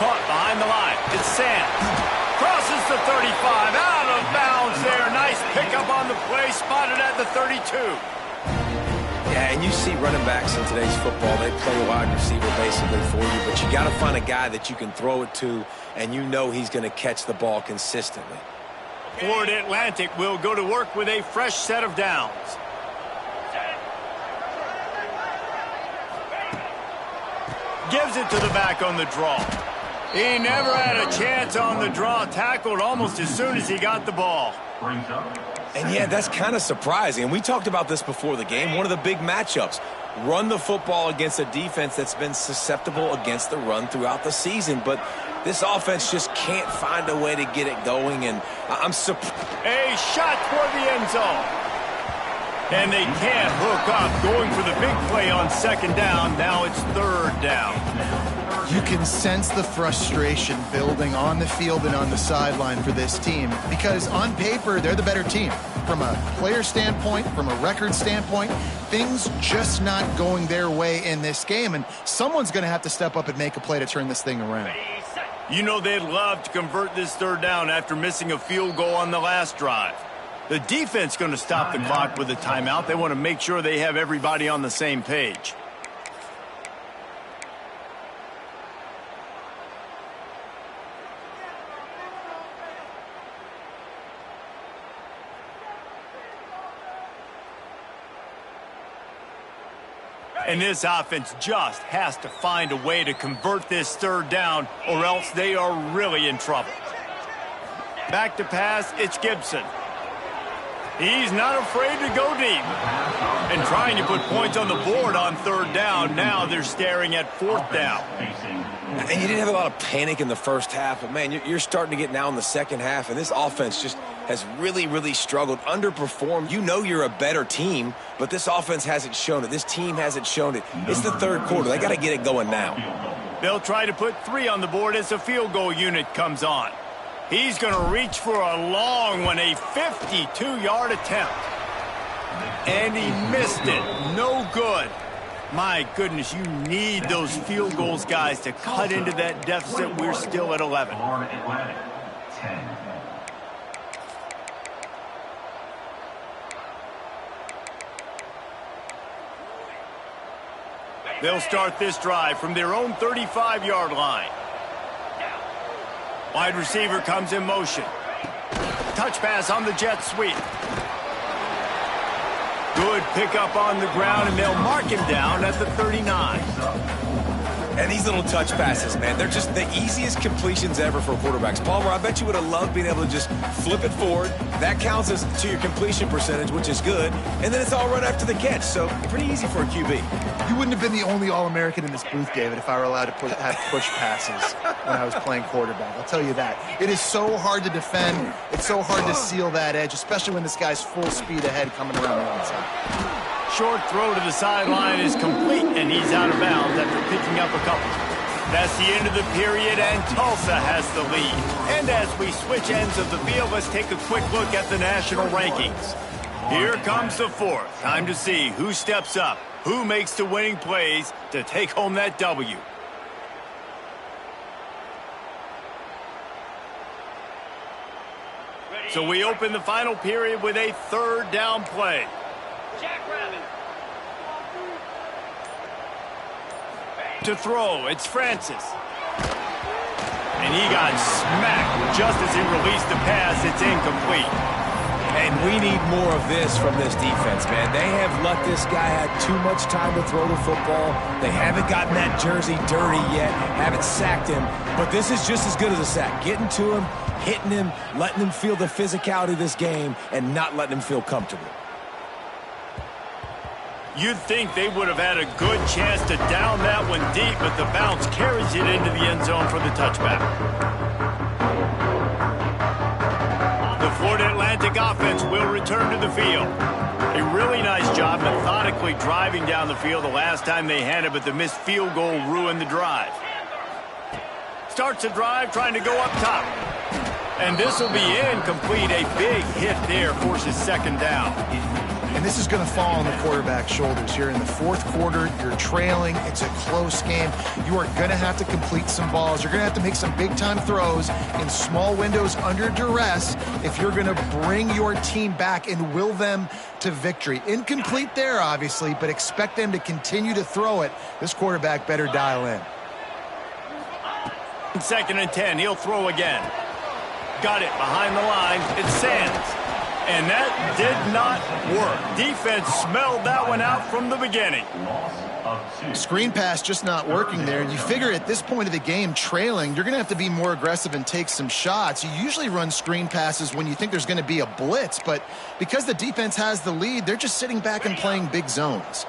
Caught behind the line. It's Sands. Crosses the 35, out of bounds there. Nice pickup on the play, spotted at the 32. Yeah, and you see running backs in today's football, they play wide receiver basically for you, but you got to find a guy that you can throw it to, and you know he's going to catch the ball consistently. Florida Atlantic will go to work with a fresh set of downs. Gives it to the back on the draw. He never had a chance on the draw, tackled almost as soon as he got the ball. And yeah, that's kind of surprising. And we talked about this before the game. One of the big matchups. Run the football against a defense that's been susceptible against the run throughout the season. But this offense just can't find a way to get it going. And I'm surprised. A shot toward the end zone. And they can't hook up. Going for the big play on second down. Now it's third down. You can sense the frustration building on the field and on the sideline for this team because on paper, they're the better team. From a player standpoint, from a record standpoint, things just not going their way in this game, and someone's going to have to step up and make a play to turn this thing around. You know they'd love to convert this third down after missing a field goal on the last drive. The defense going to stop the clock with a timeout. They want to make sure they have everybody on the same page. And this offense just has to find a way to convert this third down, or else they are really in trouble. Back to pass, it's Gibson. He's not afraid to go deep. And trying to put points on the board on third down. Now they're staring at fourth down. And you didn't have a lot of panic in the first half, but, man, you're starting to get now in the second half, and this offense just has really, really struggled, underperformed. You know you're a better team, but this offense hasn't shown it. This team hasn't shown it. It's the third quarter. They got to get it going now. They'll try to put 3 on the board as the field goal unit comes on. He's going to reach for a long one, a 52-yard attempt. And he missed it. No good. My goodness, you need those field goals, guys, to cut into that deficit. We're still at 11. They'll start this drive from their own 35-yard line. Wide receiver comes in motion. Touch pass on the jet sweep. Good pickup on the ground, and they'll mark him down at the 39. And these little touch passes, man, they're just the easiest completions ever for quarterbacks. Palmer, I bet you would have loved being able to just flip it forward. That counts as to your completion percentage, which is good. And then it's all run after the catch, so pretty easy for a QB. You wouldn't have been the only All-American in this booth, David, if I were allowed to have push passes when I was playing quarterback. I'll tell you that. It is so hard to defend. It's so hard to seal that edge, especially when this guy's full speed ahead coming around the outside. Short throw to the sideline is complete, and he's out of bounds after picking up a couple. That's the end of the period, and Tulsa has the lead. And as we switch ends of the field, let's take a quick look at the national rankings. Here comes the fourth. Time to see who steps up, who makes the winning plays to take home that W. So we open the final period with a third down play. To throw, it's Francis. And he got smacked just as he released the pass. It's incomplete. And we need more of this from this defense, man. They have let this guy have too much time to throw the football. They haven't gotten that jersey dirty yet, haven't sacked him. But this is just as good as a sack. Getting to him, hitting him, letting him feel the physicality of this game, and not letting him feel comfortable. You'd think they would have had a good chance to down that one deep, but the bounce carries it into the end zone for the touchback. The Florida Atlantic offense will return to the field. A really nice job methodically driving down the field the last time they had it, but the missed field goal ruined the drive. Starts the drive trying to go up top. And this will be incomplete. A big hit there forces second down. And this is going to fall on the quarterback's shoulders here in the fourth quarter. You're trailing. It's a close game. You are going to have to complete some balls. You're going to have to make some big-time throws in small windows under duress if you're going to bring your team back and will them to victory. Incomplete there, obviously, but expect them to continue to throw it. This quarterback better dial in. 2nd and 10. He'll throw again. Got it behind the line. It's Sands. And that did not work. Defense smelled that one out from the beginning. Screen pass just not working there. You figure at this point of the game, trailing, you're going to have to be more aggressive and take some shots. You usually run screen passes when you think there's going to be a blitz, but because the defense has the lead, they're just sitting back and playing big zones.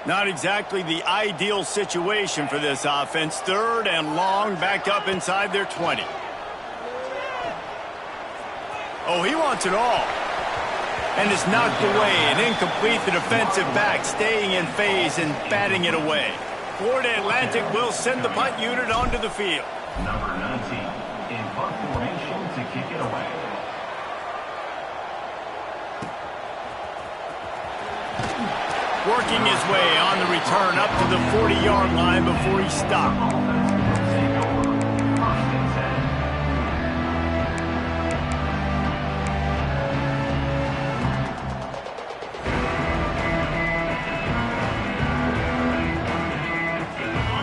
Not exactly the ideal situation for this offense. 3rd and long, back up inside their 20. Oh, he wants it all. And it's knocked away and incomplete. The defensive back staying in phase and batting it away. Florida Atlantic will send the punt unit onto the field. Number 19 in punt formation to kick it away. Working his way on the return up to the 40-yard line before he stopped.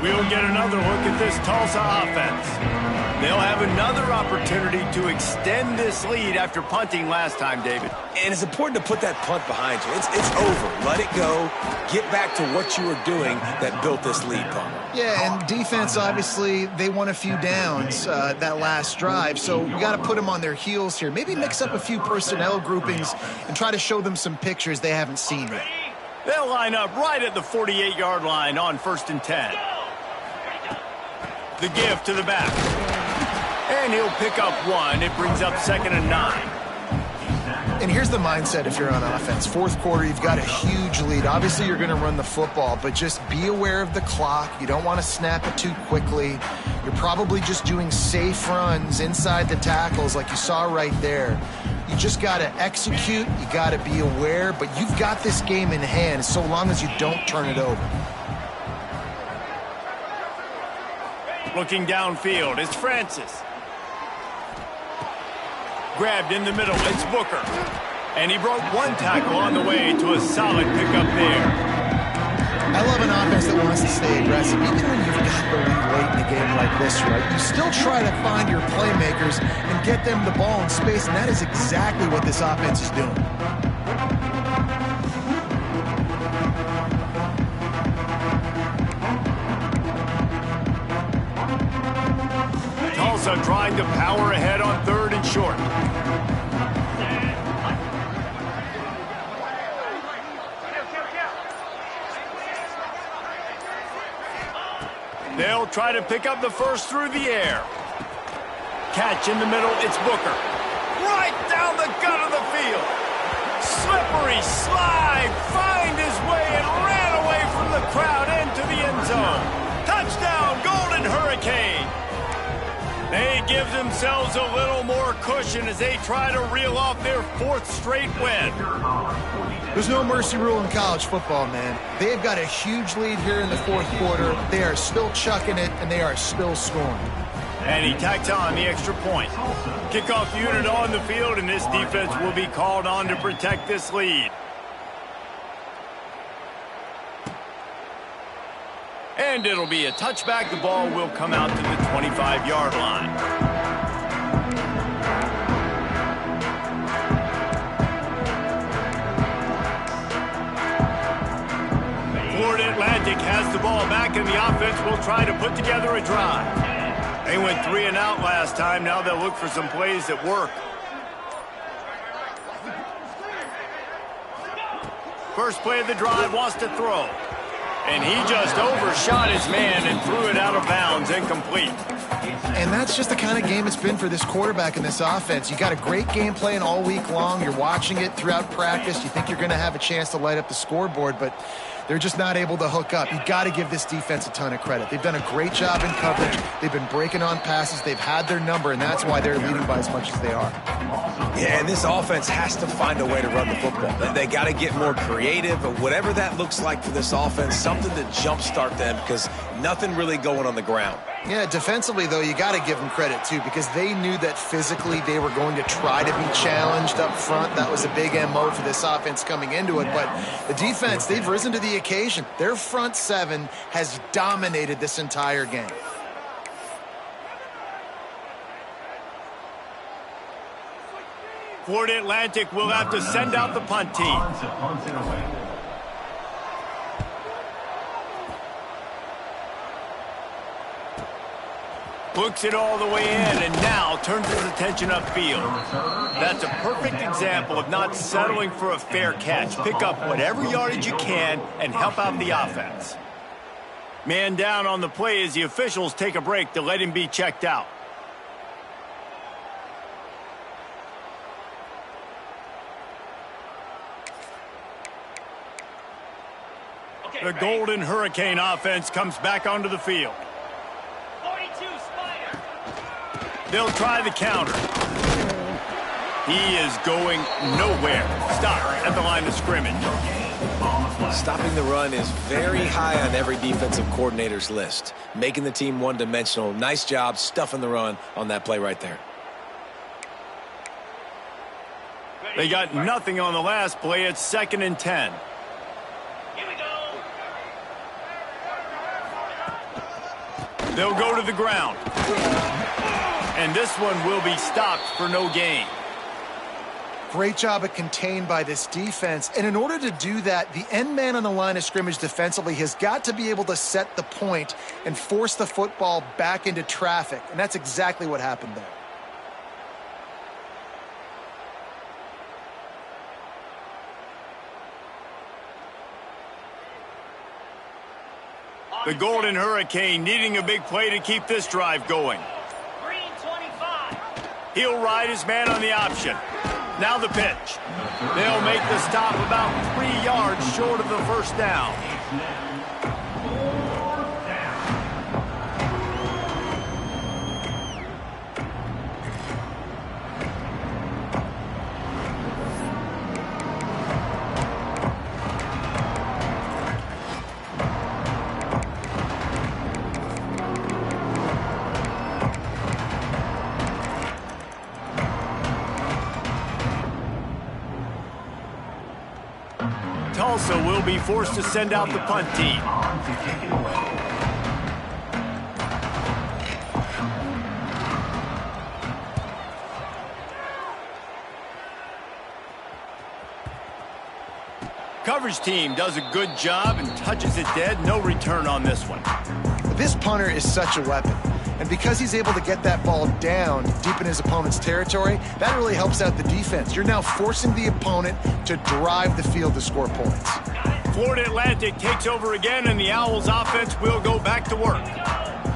We'll get another look at this Tulsa offense. They'll have another opportunity to extend this lead after punting last time, David. And it's important to put that punt behind you. It's over. Let it go. Get back to what you were doing that built this lead, Palmer. Yeah, and defense, obviously, they won a few downs that last drive, so you got to put them on their heels here. Maybe mix up a few personnel groupings and try to show them some pictures they haven't seen yet. They'll line up right at the 48-yard line on 1st and 10. The give to the back. And he'll pick up 1. It brings up 2nd and 9. And here's the mindset if you're on offense. Fourth quarter, you've got a huge lead. Obviously, you're going to run the football, but just be aware of the clock. You don't want to snap it too quickly. You're probably just doing safe runs inside the tackles like you saw right there. You just got to execute. You got to be aware, but you've got this game in hand so long as you don't turn it over. Looking downfield, it's Francis. Grabbed in the middle, it's Booker. And he broke 1 tackle on the way to a solid pickup there. I love an offense that wants to stay aggressive. Even when you've got the lead late in a game like this, right, you still try to find your playmakers and get them the ball in space, and that is exactly what this offense is doing. Tulsa trying to power ahead on 3rd and short. They'll try to pick up the first through the air. Catch in the middle, it's Booker. Right down the gut of the field. Slippery slide, find his way and ran away from the crowd into the end zone. Touchdown, Golden Hurricane. They give themselves a little more cushion as they try to reel off their 4th straight win. There's no mercy rule in college football, man. They've got a huge lead here in the fourth quarter. They are still chucking it, and they are still scoring. And he tacks on the extra point. Kickoff unit on the field, and this defense will be called on to protect this lead. And it'll be a touchback. The ball will come out to the 25-yard line. Florida Atlantic has the ball back, and the offense will try to put together a drive. They went 3 and out last time. Now they'll look for some plays that work. First play of the drive, wants to throw. And he just overshot his man and threw it out of bounds, incomplete. And that's just the kind of game it's been for this quarterback in this offense. You got a great game plan all week long. You're watching it throughout practice. You think you're going to have a chance to light up the scoreboard, but They're just not able to hook up. You got to give this defense a ton of credit. They've done a great job in coverage. They've been breaking on passes. They've had their number, and that's why they're leading by as much as they are. Yeah, and this offense has to find a way to run the football. They got to get more creative, but whatever that looks like for this offense, something to jumpstart them because nothing really going on the ground. Yeah, defensively, though, you got to give them credit, too, because they knew that physically they were going to try to be challenged up front. That was a big MO for this offense coming into it. But the defense, they've risen to the occasion. Their front seven has dominated this entire game. Florida Atlantic will have to send out the punt team. Hooks it all the way in and now turns his attention upfield. That's a perfect example of not settling for a fair catch. Pick up whatever yardage you can and help out the offense. Man down on the play as the officials take a break to let him be checked out. The Golden Hurricane offense comes back onto the field. They'll try the counter. He is going nowhere. Stop at the line of scrimmage. Stopping the run is very high on every defensive coordinator's list. Making the team one-dimensional. Nice job stuffing the run on that play right there. They got nothing on the last play. It's 2nd and 10. They'll go to the ground. And this one will be stopped for no gain. Great job of contained by this defense. And in order to do that, the end man on the line of scrimmage defensively has got to be able to set the point and force the football back into traffic. And that's exactly what happened there. The Golden Hurricane needing a big play to keep this drive going. He'll ride his man on the option. Now the pitch. They'll make the stop about 3 yards short of the first down. Tulsa will be forced to send out the punt team. Coverage team does a good job and touches it dead. No return on this one. This punter is such a weapon. And because he's able to get that ball down deep in his opponent's territory, that really helps out the defense. You're now forcing the opponent to drive the field to score points. Florida Atlantic takes over again, and the Owls offense will go back to work.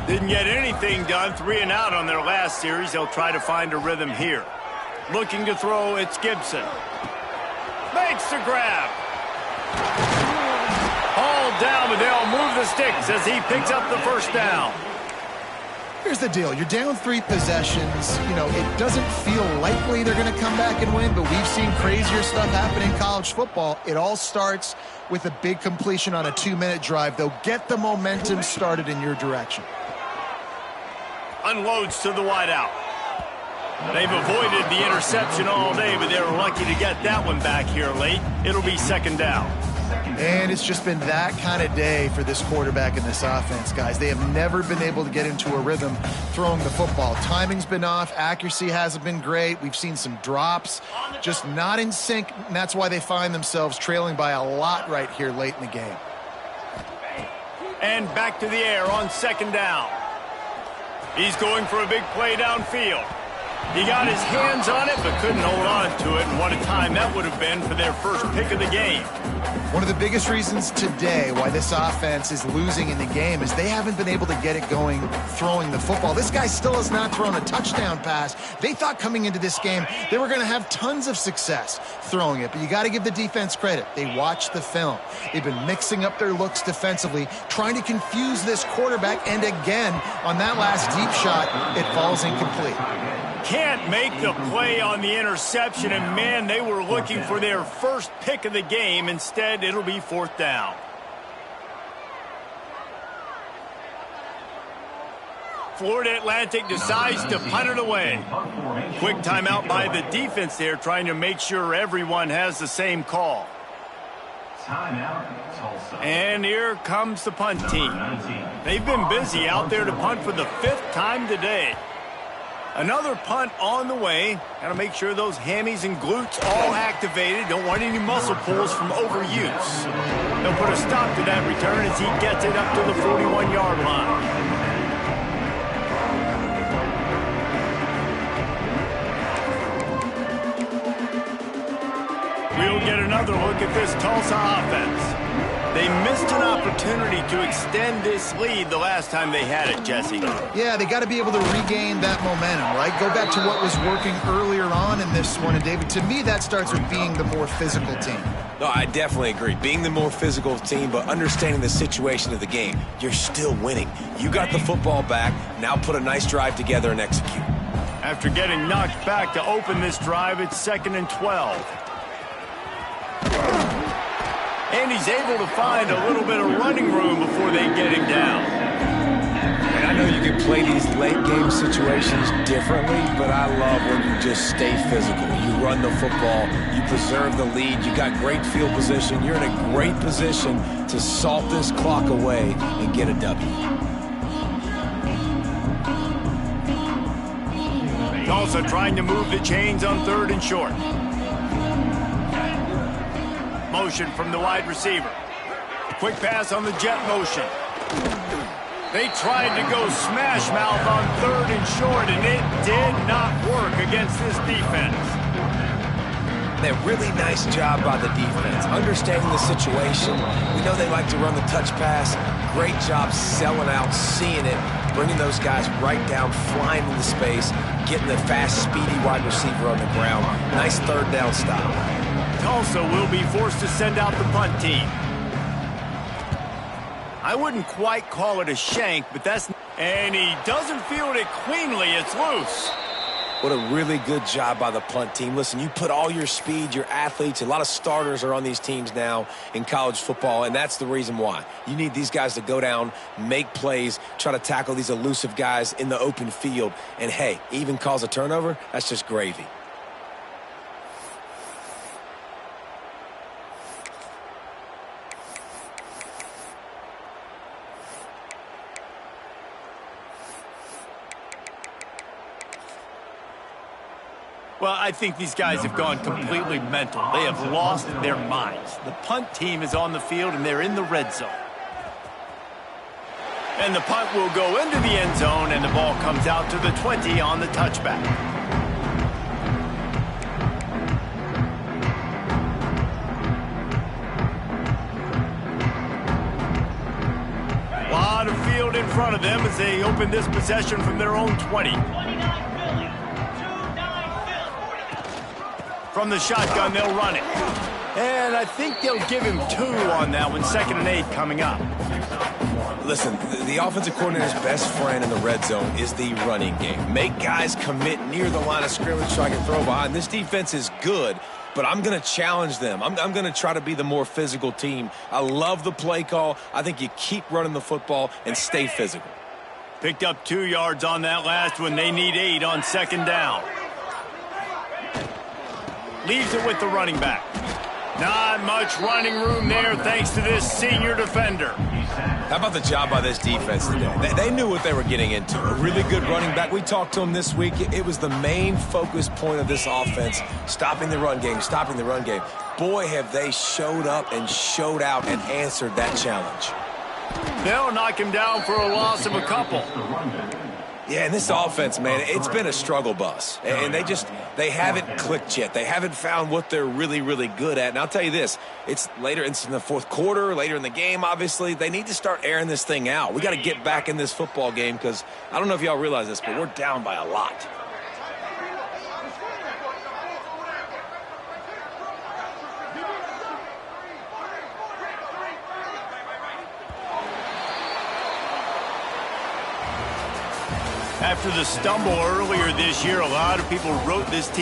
Didn't get anything done, 3 and out on their last series. They'll try to find a rhythm here. Looking to throw, it's Gibson. Makes the grab. Hauled down, but they'll move the sticks as he picks up the first down. Here's the deal. You're down 3 possessions. You know, it doesn't feel likely they're going to come back and win, but we've seen crazier stuff happen in college football. It all starts with a big completion on a 2-minute drive. They'll get the momentum started in your direction. Unloads to the wideout. They've avoided the interception all day, but they were lucky to get that one back here late. It'll be 2nd down. And it's just been that kind of day for this quarterback in this offense, guys. They have never been able to get into a rhythm throwing the football. Timing's been off. Accuracy hasn't been great. We've seen some drops, just not in sync, and that's why they find themselves trailing by a lot right here late in the game. And back to the air on 2nd down. He's going for a big play downfield. He got his hands on it, but couldn't hold on to it, and what a time that would have been for their first pick of the game. One of the biggest reasons today why this offense is losing in the game is they haven't been able to get it going throwing the football. This guy still has not thrown a touchdown pass. They thought coming into this game they were going to have tons of success throwing it, but you got to give the defense credit. They watched the film. They've been mixing up their looks defensively, trying to confuse this quarterback, and again, on that last deep shot, it falls incomplete. Can't make the play on the interception, and man, they were looking for their first pick of the game. Instead, it'll be fourth down. Florida Atlantic decides to punt it away. Quick timeout by the defense there, trying to make sure everyone has the same call. And here comes the punt team. They've been busy out there to punt for the 5th time today. Another punt on the way. Got to make sure those hammies and glutes all activated. Don't want any muscle pulls from overuse. They'll put a stop to that return as he gets it up to the 41-yard line. We'll get another look at this Tulsa offense. They missed an opportunity to extend this lead the last time they had it, Jesse. Yeah, they got to be able to regain that momentum, right? Go back to what was working earlier on in this one. And, David, to me, that starts with being the more physical team. No, I definitely agree. Being the more physical team, but understanding the situation of the game. You're still winning. You got the football back. Now put a nice drive together and execute. After getting knocked back to open this drive, it's 2nd and 12. And he's able to find a little bit of running room before they get him down. And I know you can play these late game situations differently, but I love when you just stay physical. You run the football, you preserve the lead, you got great field position, you're in a great position to salt this clock away and get a W. Tulsa trying to move the chains on 3rd and short. Motion from the wide receiver. Quick pass on the jet motion. They tried to go smash mouth on 3rd and short, and it did not work against this defense. A really nice job by the defense, understanding the situation. We know they like to run the touch pass. Great job selling out, seeing it, bringing those guys right down, flying into space, getting the fast, speedy wide receiver on the ground. Nice 3rd down stop. Tulsa will be forced to send out the punt team. I wouldn't quite call it a shank, but that's... And he doesn't field it cleanly. It's loose. What a really good job by the punt team. Listen, you put all your speed, your athletes, a lot of starters are on these teams now in college football, and that's the reason why. You need these guys to go down, make plays, try to tackle these elusive guys in the open field, and hey, even cause a turnover, that's just gravy. Well, I think these guys have gone completely mental. They have lost their minds. The punt team is on the field, and they're in the red zone. And the punt will go into the end zone, and the ball comes out to the 20 on the touchback. A lot of field in front of them as they open this possession from their own 20. From the shotgun, they'll run it. And I think they'll give him 2 on that one. 2nd and 8 coming up. Listen, the offensive coordinator's best friend in the red zone is the running game. Make guys commit near the line of scrimmage so I can throw behind. This defense is good, but I'm going to challenge them. I'm going to try to be the more physical team. I love the play call. I think you keep running the football and stay physical. Picked up 2 yards on that last one. They need 8 on 2nd down. Leaves it with the running back. Not much running room there thanks to this senior defender. How about the job by this defense today? They knew what they were getting into. A really good running back. We talked to him this week. It was the main focus point of this offense, stopping the run game, stopping the run game. Boy, have they showed up and showed out and answered that challenge. They'll knock him down for a loss of a couple. Yeah, and this offense, man, it's been a struggle bus. And they haven't clicked yet. They haven't found what they're really, really good at. And I'll tell you this, it's in the fourth quarter, later in the game, obviously. They need to start airing this thing out. We got to get back in this football game because I don't know if y'all realize this, but we're down by a lot. After the stumble earlier this year, a lot of people wrote this team